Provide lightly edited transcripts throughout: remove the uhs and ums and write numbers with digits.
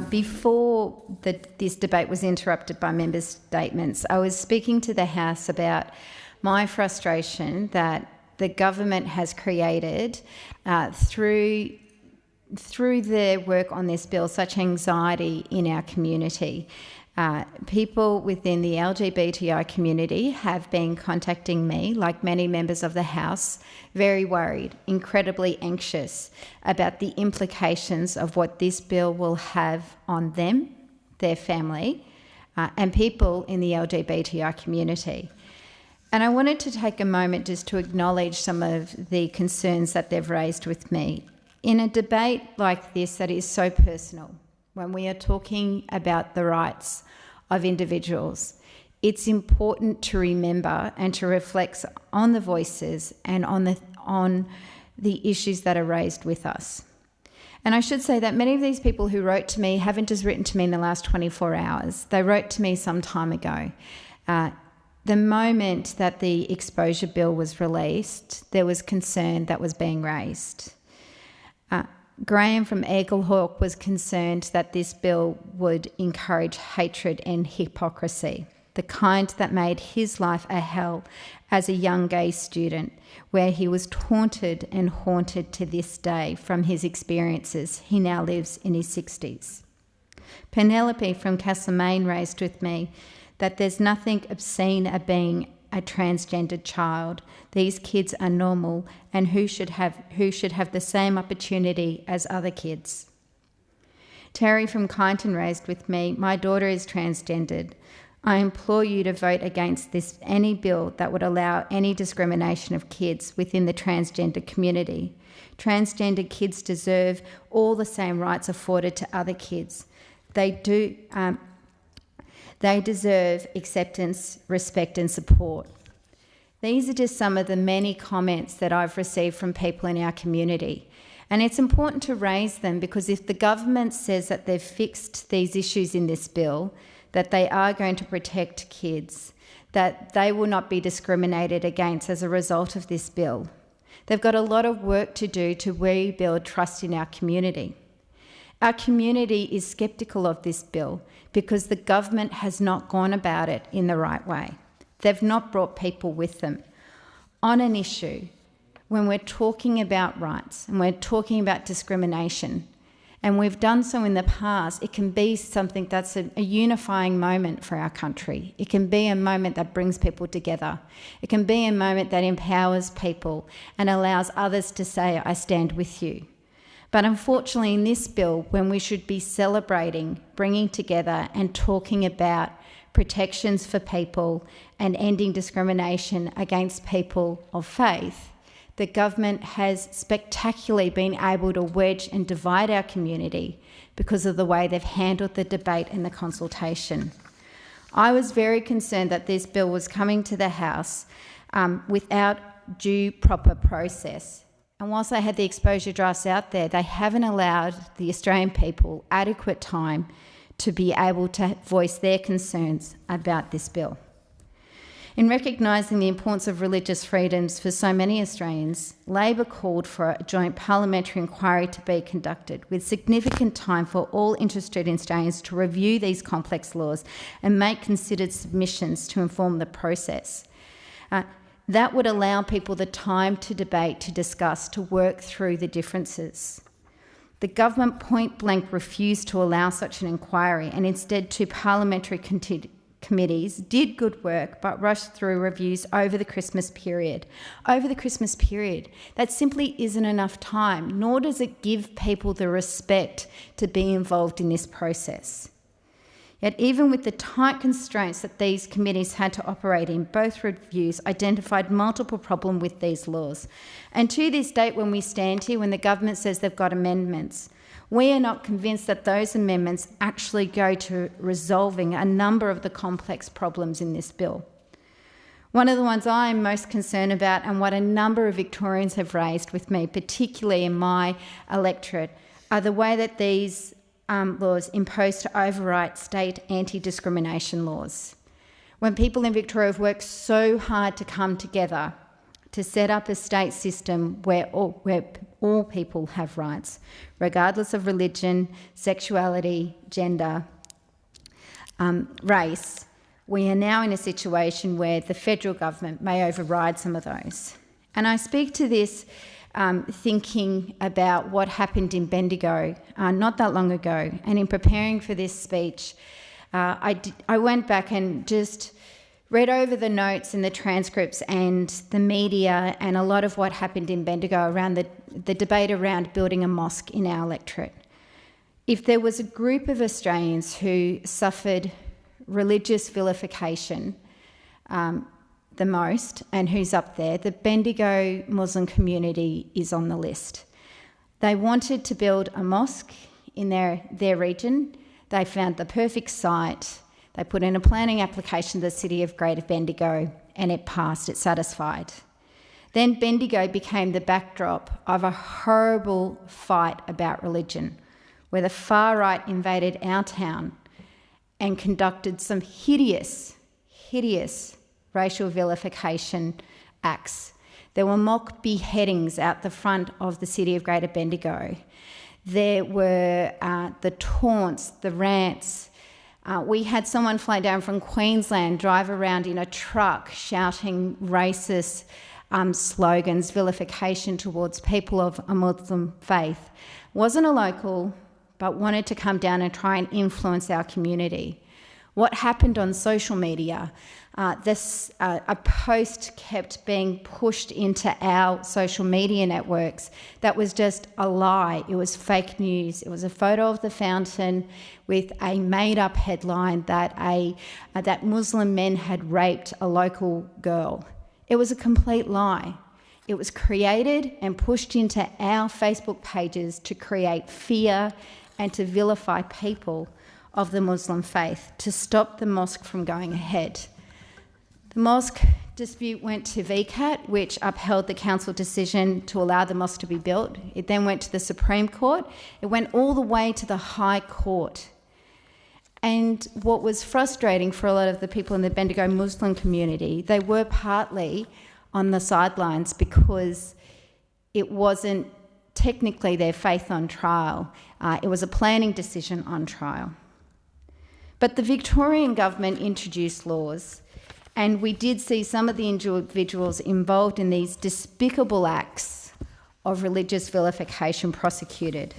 Before this debate was interrupted by members' statements, I was speaking to the House about my frustration that the government has created through their work on this bill such anxiety in our community. People within the LGBTI community have been contacting me, like many members of the House, very worried, incredibly anxious about the implications of what this bill will have on them, their family, and people in the LGBTI community. And I wanted to take a moment just to acknowledge some of the concerns that they've raised with me. In a debate like this that is so personal, when we are talking about the rights of individuals, it's important to remember and to reflect on the voices and on the issues that are raised with us. And I should say that many of these people who wrote to me haven't just written to me in the last 24 hours. They wrote to me some time ago. The moment that the exposure bill was released, there was concern that was being raised. Graham from Eaglehawk was concerned that this bill would encourage hatred and hypocrisy, the kind that made his life a hell as a young gay student, where he was taunted and haunted to this day from his experiences. He now lives in his 60s. Penelope from Castlemaine raised with me that there's nothing obscene about being a transgendered child. These kids are normal, and who should have the same opportunity as other kids. Terry from Kyneton raised with me, my daughter is transgendered. I implore you to vote against any bill that would allow any discrimination of kids within the transgender community. Transgender kids deserve all the same rights afforded to other kids. They deserve acceptance, respect and support. These are just some of the many comments that I've received from people in our community. And it's important to raise them because if the government says that they've fixed these issues in this bill, that they are going to protect kids, that they will not be discriminated against as a result of this bill, they've got a lot of work to do to rebuild trust in our community. Our community is sceptical of this bill because the government has not gone about it in the right way. They've not brought people with them. On an issue, when we're talking about rights and we're talking about discrimination, and we've done so in the past, it can be something that's a unifying moment for our country. It can be a moment that brings people together. It can be a moment that empowers people and allows others to say, I stand with you. But unfortunately, in this bill, when we should be celebrating, bringing together and talking about protections for people and ending discrimination against people of faith, the government has spectacularly been able to wedge and divide our community because of the way they've handled the debate and the consultation. I was very concerned that this bill was coming to the House without due proper process. And whilst they had the exposure drafts out there, they haven't allowed the Australian people adequate time to be able to voice their concerns about this bill. In recognising the importance of religious freedoms for so many Australians, Labor called for a joint parliamentary inquiry to be conducted with significant time for all interested Australians to review these complex laws and make considered submissions to inform the process. That would allow people the time to debate, to discuss, to work through the differences. The government point-blank refused to allow such an inquiry, and instead two parliamentary committees did good work but rushed through reviews over the Christmas period. Over the Christmas period, that simply isn't enough time, nor does it give people the respect to be involved in this process. Yet even with the tight constraints that these committees had to operate in, both reviews identified multiple problems with these laws. And to this date, when we stand here, when the government says they've got amendments, we are not convinced that those amendments actually go to resolving a number of the complex problems in this bill. One of the ones I'm most concerned about, and what a number of Victorians have raised with me, particularly in my electorate, are the way that these laws imposed to overwrite state anti-discrimination laws. When people in Victoria have worked so hard to come together to set up a state system where all people have rights, regardless of religion, sexuality, gender, race. We are now in a situation where the federal government may override some of those. And I speak to this thinking about what happened in Bendigo not that long ago. And in preparing for this speech, I went back and just read over the notes and the transcripts and the media and a lot of what happened in Bendigo around the debate around building a mosque in our electorate. If there was a group of Australians who suffered religious vilification the most, and who's up there, the Bendigo Muslim community is on the list. They wanted to build a mosque in their region. They found the perfect site. They put in a planning application to the City of Greater Bendigo, and it passed, it satisfied. Then Bendigo became the backdrop of a horrible fight about religion, where the far right invaded our town and conducted some hideous racial vilification acts. There were mock beheadings out the front of the City of Greater Bendigo. There were the taunts, the rants. We had someone fly down from Queensland, drive around in a truck shouting racist slogans, vilification towards people of a Muslim faith. Wasn't a local, but wanted to come down and try and influence our community. What happened on social media? A post kept being pushed into our social media networks that was just a lie. It was fake news. It was a photo of the fountain with a made-up headline that Muslim men had raped a local girl. It was a complete lie. It was created and pushed into our Facebook pages to create fear and to vilify people of the Muslim faith, to stop the mosque from going ahead. The mosque dispute went to VCAT, which upheld the council decision to allow the mosque to be built. It then went to the Supreme Court. It went all the way to the High Court. And what was frustrating for a lot of the people in the Bendigo Muslim community, they were partly on the sidelines because it wasn't technically their faith on trial. It was a planning decision on trial. But the Victorian government introduced laws, and we did see some of the individuals involved in these despicable acts of religious vilification prosecuted.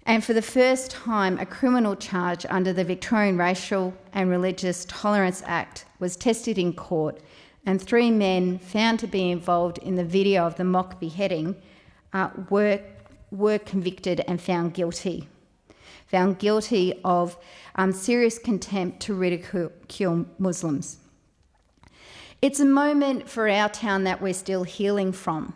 And for the first time, a criminal charge under the Victorian Racial and Religious Tolerance Act was tested in court, and 3 men found to be involved in the video of the mock beheading were convicted and found guilty of serious contempt to ridicule Muslims. It's a moment for our town that we're still healing from,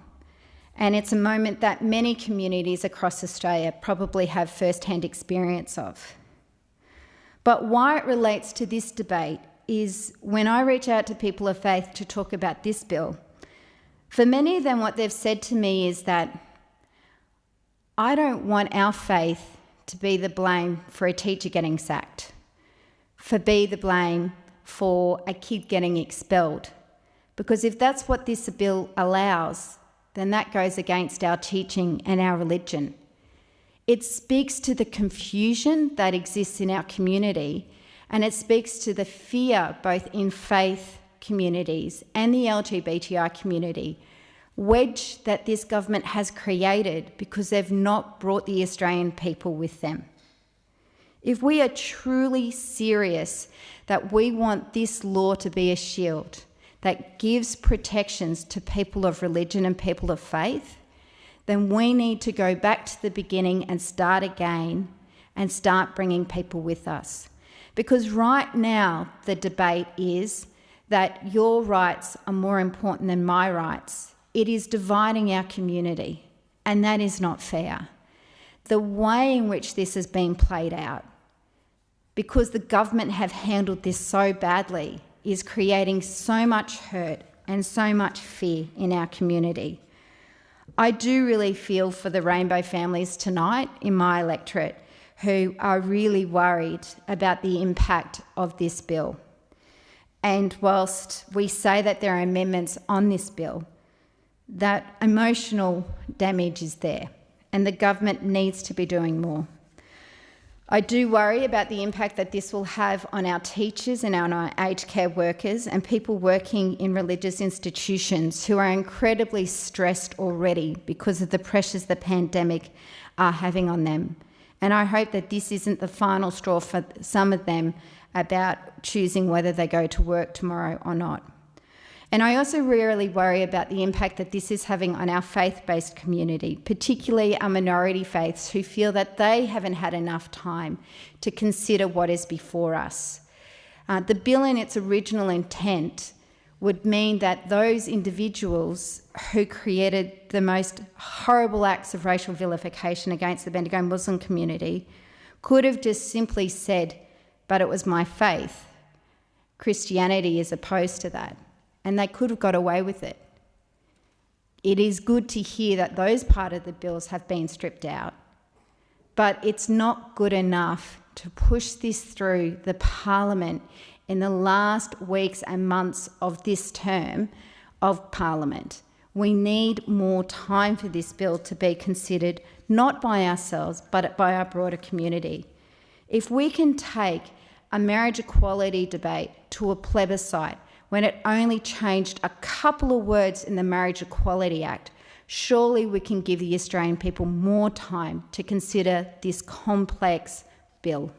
and it's a moment that many communities across Australia probably have first-hand experience of. But why it relates to this debate is when I reach out to people of faith to talk about this bill, for many of them what they've said to me is that I don't want our faith to be the blame for a teacher getting sacked, be the blame for a kid getting expelled. Because if that's what this bill allows, then that goes against our teaching and our religion. It speaks to the confusion that exists in our community, and it speaks to the fear both in faith communities and the LGBTI community, wedge that this government has created because they've not brought the Australian people with them. If we are truly serious that we want this law to be a shield that gives protections to people of religion and people of faith, then we need to go back to the beginning and start again and start bringing people with us. Because right now the debate is that your rights are more important than my rights. It is dividing our community, and that is not fair. The way in which this has been played out, because the government have handled this so badly, is creating so much hurt and so much fear in our community. I do really feel for the rainbow families tonight in my electorate who are really worried about the impact of this bill. And whilst we say that there are amendments on this bill, that emotional damage is there, and the government needs to be doing more. I do worry about the impact that this will have on our teachers and on our aged care workers and people working in religious institutions who are incredibly stressed already because of the pressures the pandemic are having on them. And I hope that this isn't the final straw for some of them about choosing whether they go to work tomorrow or not. And I also really worry about the impact that this is having on our faith-based community, particularly our minority faiths who feel that they haven't had enough time to consider what is before us. The bill in its original intent would mean that those individuals who created the most horrible acts of racial vilification against the Bendigo Muslim community could have just simply said, but it was my faith. Christianity is opposed to that. And they could have got away with it. It is good to hear that those part of the bills have been stripped out, but it's not good enough to push this through the Parliament in the last weeks and months of this term of Parliament. We need more time for this bill to be considered, not by ourselves, but by our broader community. If we can take a marriage equality debate to a plebiscite, when it only changed a couple of words in the Marriage Equality Act, surely we can give the Australian people more time to consider this complex bill.